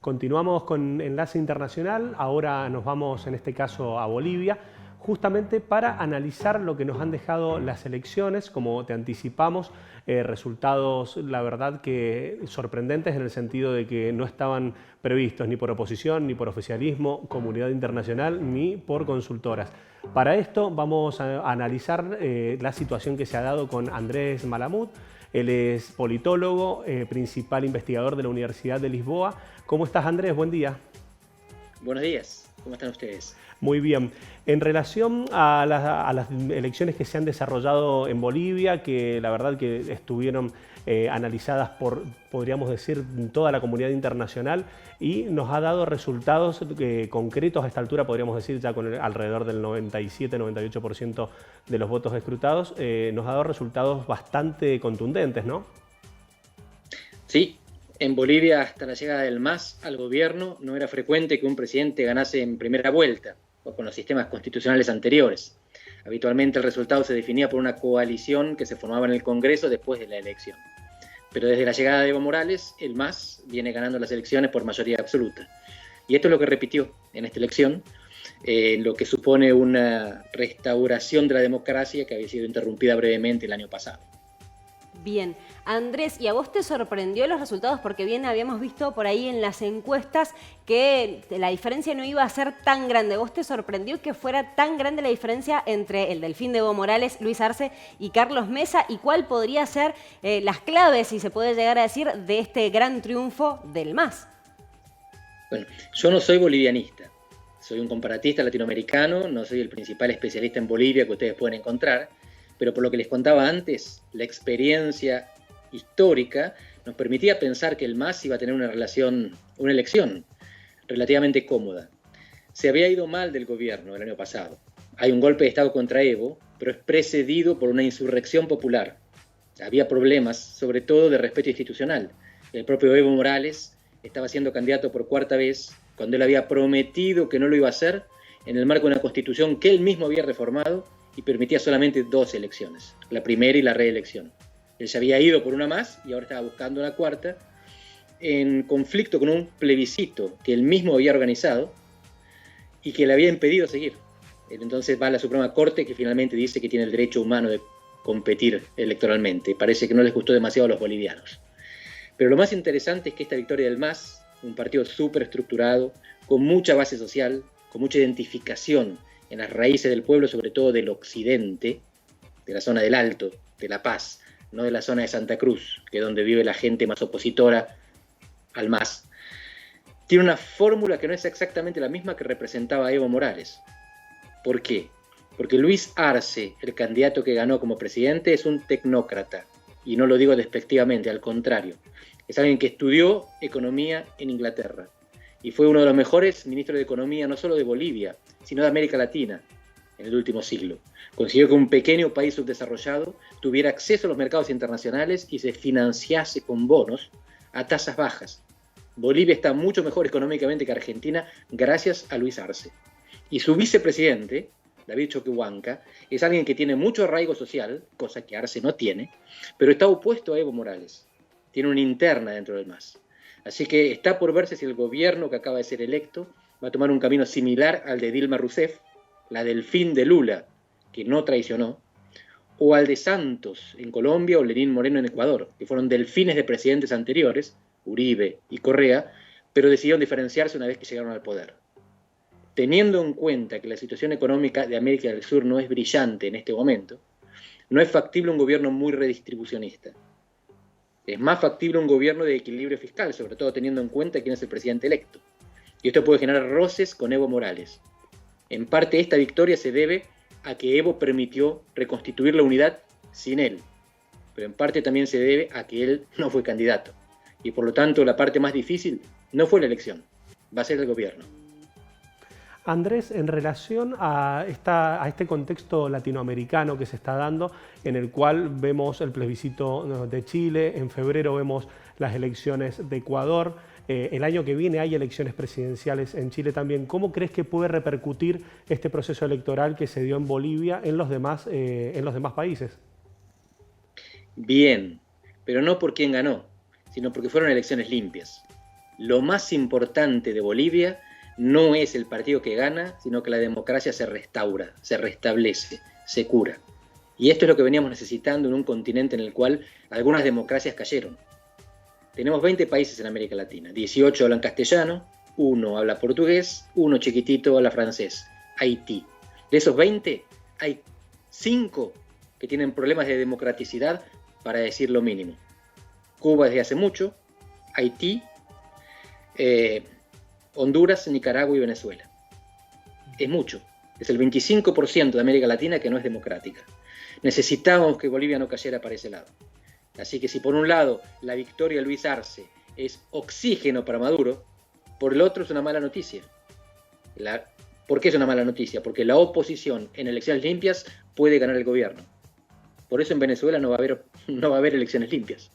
Continuamos con Enlace Internacional, ahora nos vamos en este caso a Bolivia, justamente para analizar lo que nos han dejado las elecciones, como te anticipamos, resultados la verdad que sorprendentes en el sentido de que no estaban previstos ni por oposición, ni por oficialismo, comunidad internacional, ni por consultoras. Para esto vamos a analizar la situación que se ha dado con Andrés Malamud. Él es politólogo, principal investigador de la Universidad de Lisboa. ¿Cómo estás, Andrés? Buen día. Buenos días, ¿cómo están ustedes? Muy bien. En relación a las elecciones que se han desarrollado en Bolivia, que la verdad que estuvieron analizadas por, podríamos decir, toda la comunidad internacional y nos ha dado resultados concretos a esta altura, podríamos decir ya con alrededor del 97-98% de los votos escrutados, nos ha dado resultados bastante contundentes, ¿no? Sí, en Bolivia hasta la llegada del MAS al gobierno no era frecuente que un presidente ganase en primera vuelta o con los sistemas constitucionales anteriores. Habitualmente el resultado se definía por una coalición que se formaba en el Congreso después de la elección. Pero desde la llegada de Evo Morales, el MAS viene ganando las elecciones por mayoría absoluta. Y esto es lo que repitió en esta elección, lo que supone una restauración de la democracia que había sido interrumpida brevemente el año pasado. Bien, Andrés, ¿y a vos te sorprendió los resultados? Porque bien habíamos visto por ahí en las encuestas que la diferencia no iba a ser tan grande. ¿Vos te sorprendió que fuera tan grande la diferencia entre el delfín de Evo Morales, Luis Arce y Carlos Mesa? ¿Y cuál podría ser las claves, si se puede llegar a decir, de este gran triunfo del MAS? Bueno, yo no soy bolivianista, soy un comparatista latinoamericano, no soy el principal especialista en Bolivia que ustedes pueden encontrar, pero por lo que les contaba antes, la experiencia histórica nos permitía pensar que el MAS iba a tener una elección relativamente cómoda. Se había ido mal del gobierno el año pasado. Hay un golpe de Estado contra Evo, pero es precedido por una insurrección popular. Había problemas, sobre todo de respeto institucional. El propio Evo Morales estaba siendo candidato por cuarta vez cuando él había prometido que no lo iba a hacer en el marco de una constitución que él mismo había reformado y permitía solamente 2 elecciones, la primera y la reelección. Él se había ido por una más y ahora estaba buscando una cuarta, en conflicto con un plebiscito que él mismo había organizado y que le había impedido seguir. Él entonces va a la Suprema Corte, que finalmente dice que tiene el derecho humano de competir electoralmente. Parece que no les gustó demasiado a los bolivianos. Pero lo más interesante es que esta victoria del MAS, un partido súper estructurado, con mucha base social, con mucha identificación en las raíces del pueblo, sobre todo del occidente, de la zona del Alto, de La Paz, no de la zona de Santa Cruz, que es donde vive la gente más opositora al MAS. Tiene una fórmula que no es exactamente la misma que representaba a Evo Morales. ¿Por qué? Porque Luis Arce, el candidato que ganó como presidente, es un tecnócrata, y no lo digo despectivamente, al contrario. Es alguien que estudió economía en Inglaterra, y fue uno de los mejores ministros de Economía, no solo de Bolivia, sino de América Latina en el último siglo. Consiguió que un pequeño país subdesarrollado tuviera acceso a los mercados internacionales y se financiase con bonos a tasas bajas. Bolivia está mucho mejor económicamente que Argentina gracias a Luis Arce. Y su vicepresidente, David Choquehuanca, es alguien que tiene mucho arraigo social, cosa que Arce no tiene, pero está opuesto a Evo Morales. Tiene una interna dentro del MAS. Así que está por verse si el gobierno que acaba de ser electo va a tomar un camino similar al de Dilma Rousseff, la delfín de Lula, que no traicionó, o al de Santos en Colombia o Lenín Moreno en Ecuador, que fueron delfines de presidentes anteriores, Uribe y Correa, pero decidieron diferenciarse una vez que llegaron al poder. Teniendo en cuenta que la situación económica de América del Sur no es brillante en este momento, no es factible un gobierno muy redistribucionista. Es más factible un gobierno de equilibrio fiscal, sobre todo teniendo en cuenta quién es el presidente electo. Y esto puede generar roces con Evo Morales. En parte esta victoria se debe a que Evo permitió reconstituir la unidad sin él, pero en parte también se debe a que él no fue candidato. Y por lo tanto la parte más difícil no fue la elección, va a ser el gobierno. Andrés, en relación a este contexto latinoamericano que se está dando, en el cual vemos el plebiscito de Chile, en febrero vemos las elecciones de Ecuador, el año que viene hay elecciones presidenciales en Chile también. ¿Cómo crees que puede repercutir este proceso electoral que se dio en Bolivia en los demás países? Bien, pero no por quién ganó, sino porque fueron elecciones limpias. lo más importante de Bolivia no es el partido que gana, sino que la democracia se restaura, se restablece, se cura. Y esto es lo que veníamos necesitando en un continente en el cual algunas democracias cayeron. Tenemos 20 países en América Latina, 18 hablan castellano, 1 habla portugués, 1 chiquitito habla francés, Haití. De esos 20, hay 5 que tienen problemas de democraticidad, para decir lo mínimo. Cuba desde hace mucho, Haití, Honduras, Nicaragua y Venezuela. Es mucho. Es el 25% de América Latina que no es democrática. Necesitamos que Bolivia no cayera para ese lado. Así que si por un lado la victoria de Luis Arce es oxígeno para Maduro, por el otro es una mala noticia. ¿Por qué es una mala noticia? Porque la oposición en elecciones limpias puede ganar el gobierno. Por eso en Venezuela no va a haber elecciones limpias.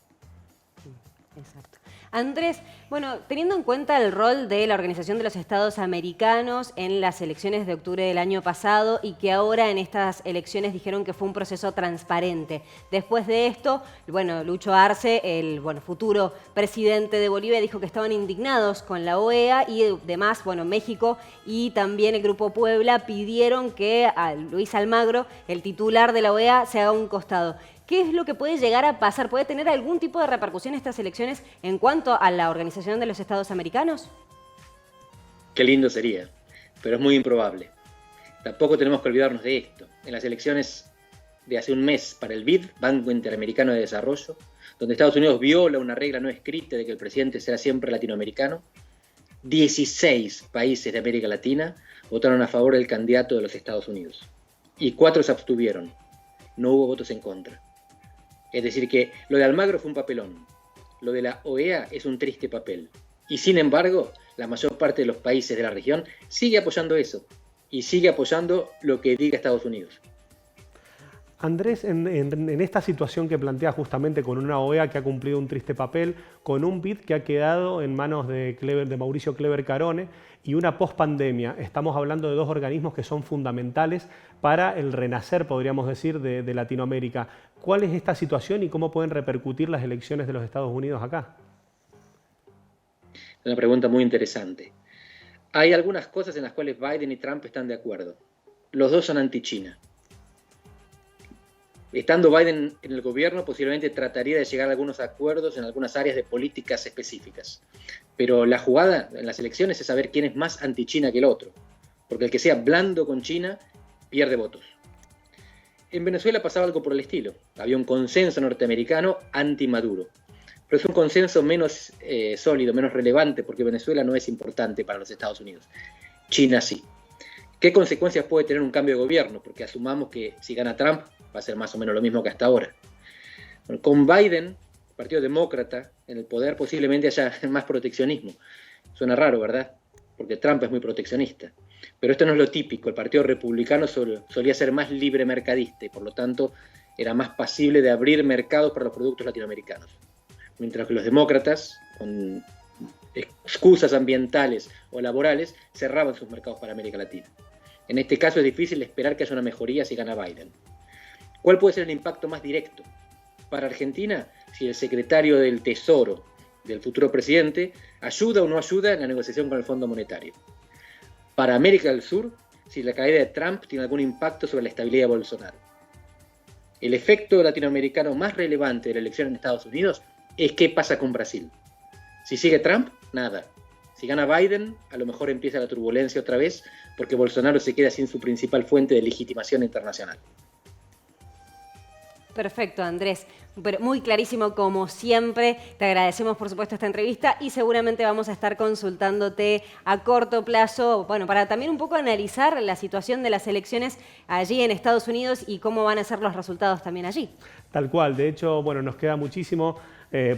Exacto. Andrés, bueno, teniendo en cuenta el rol de la Organización de los Estados Americanos en las elecciones de octubre del año pasado y que ahora en estas elecciones dijeron que fue un proceso transparente. Después de esto, bueno, Lucho Arce, el futuro presidente de Bolivia, dijo que estaban indignados con la OEA y demás, bueno, México y también el Grupo Puebla pidieron que a Luis Almagro, el titular de la OEA, se haga un costado. ¿Qué es lo que puede llegar a pasar? ¿Puede tener algún tipo de repercusión estas elecciones en cuanto a la Organización de los Estados Americanos? Qué lindo sería, pero es muy improbable. Tampoco tenemos que olvidarnos de esto. En las elecciones de hace un mes para el BID, Banco Interamericano de Desarrollo, donde Estados Unidos viola una regla no escrita de que el presidente será siempre latinoamericano, 16 países de América Latina votaron a favor del candidato de los Estados Unidos y 4 se abstuvieron. No hubo votos en contra. Es decir que lo de Almagro fue un papelón, lo de la OEA es un triste papel. Y sin embargo, la mayor parte de los países de la región sigue apoyando eso y sigue apoyando lo que diga Estados Unidos. Andrés, en esta situación que plantea justamente con una OEA que ha cumplido un triste papel, con un BID que ha quedado en manos de Mauricio Clever Carone y una pospandemia, estamos hablando de 2 organismos que son fundamentales para el renacer, podríamos decir, de Latinoamérica. ¿Cuál es esta situación y cómo pueden repercutir las elecciones de los Estados Unidos acá? Es una pregunta muy interesante. Hay algunas cosas en las cuales Biden y Trump están de acuerdo. Los dos son anti-China. Estando Biden en el gobierno, posiblemente trataría de llegar a algunos acuerdos en algunas áreas de políticas específicas. Pero la jugada en las elecciones es saber quién es más anti-China que el otro. Porque el que sea blando con China pierde votos. En Venezuela pasaba algo por el estilo. Había un consenso norteamericano anti-Maduro. Pero es un consenso menos sólido, menos relevante, porque Venezuela no es importante para los Estados Unidos. China sí. ¿Qué consecuencias puede tener un cambio de gobierno? Porque asumamos que si gana Trump va a ser más o menos lo mismo que hasta ahora. Bueno, con Biden, el Partido Demócrata, en el poder posiblemente haya más proteccionismo. Suena raro, ¿verdad? Porque Trump es muy proteccionista. Pero esto no es lo típico. El Partido Republicano solía ser más libre mercadista y por lo tanto era más pasible de abrir mercados para los productos latinoamericanos. Mientras que los demócratas, con excusas ambientales o laborales, cerraban sus mercados para América Latina. En este caso es difícil esperar que haya una mejoría si gana Biden. ¿Cuál puede ser el impacto más directo? Para Argentina, si el secretario del Tesoro del futuro presidente ayuda o no ayuda en la negociación con el Fondo Monetario. Para América del Sur, si la caída de Trump tiene algún impacto sobre la estabilidad de Bolsonaro. El efecto latinoamericano más relevante de la elección en Estados Unidos es qué pasa con Brasil. Si sigue Trump, nada. Si gana Biden, a lo mejor empieza la turbulencia otra vez, porque Bolsonaro se queda sin su principal fuente de legitimación internacional. Perfecto, Andrés. Pero muy clarísimo como siempre. Te agradecemos, por supuesto, esta entrevista y seguramente vamos a estar consultándote a corto plazo, bueno, para también un poco analizar la situación de las elecciones allí en Estados Unidos y cómo van a ser los resultados también allí. Tal cual. De hecho, bueno, nos queda muchísimo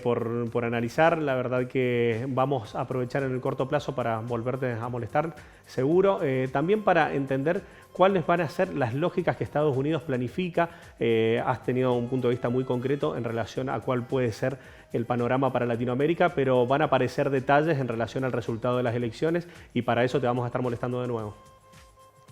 por analizar. La verdad que vamos a aprovechar en el corto plazo para volverte a molestar, seguro. También para entender cuáles van a ser las lógicas que Estados Unidos planifica. Has tenido un punto de vista muy concreto en relación a cuál puede ser el panorama para Latinoamérica, pero van a aparecer detalles en relación al resultado de las elecciones y para eso te vamos a estar molestando de nuevo.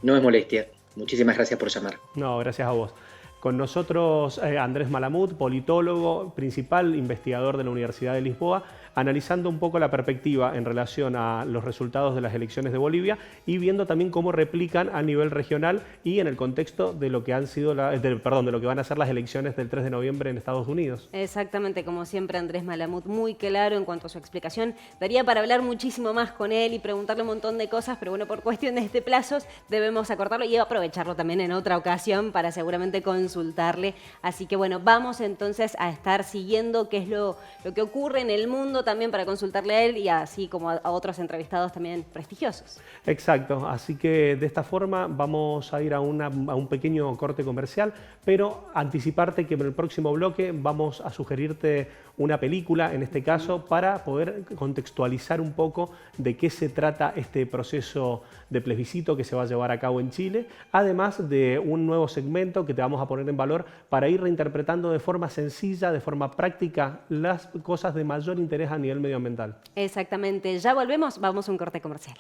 No es molestia. Muchísimas gracias por llamar. No, gracias a vos. Con nosotros Andrés Malamud, politólogo, principal investigador de la Universidad de Lisboa, analizando un poco la perspectiva en relación a los resultados de las elecciones de Bolivia y viendo también cómo replican a nivel regional y en el contexto de lo que han sido de lo que van a ser las elecciones del 3 de noviembre en Estados Unidos. Exactamente, como siempre Andrés Malamud, muy claro en cuanto a su explicación. Daría para hablar muchísimo más con él y preguntarle un montón de cosas, pero bueno, por cuestiones de plazos debemos acortarlo y aprovecharlo también en otra ocasión para seguramente consultarle. Así que bueno, vamos entonces a estar siguiendo qué es lo que ocurre en el mundo también para consultarle a él y así como a otros entrevistados también prestigiosos. Exacto, así que de esta forma vamos a ir a un pequeño corte comercial, pero anticiparte que en el próximo bloque vamos a sugerirte una película, en este caso, para poder contextualizar un poco de qué se trata este proceso de plebiscito que se va a llevar a cabo en Chile, además de un nuevo segmento que te vamos a poner en valor para ir reinterpretando de forma sencilla, de forma práctica, las cosas de mayor interés a nivel medioambiental. Exactamente, ya volvemos, vamos a un corte comercial.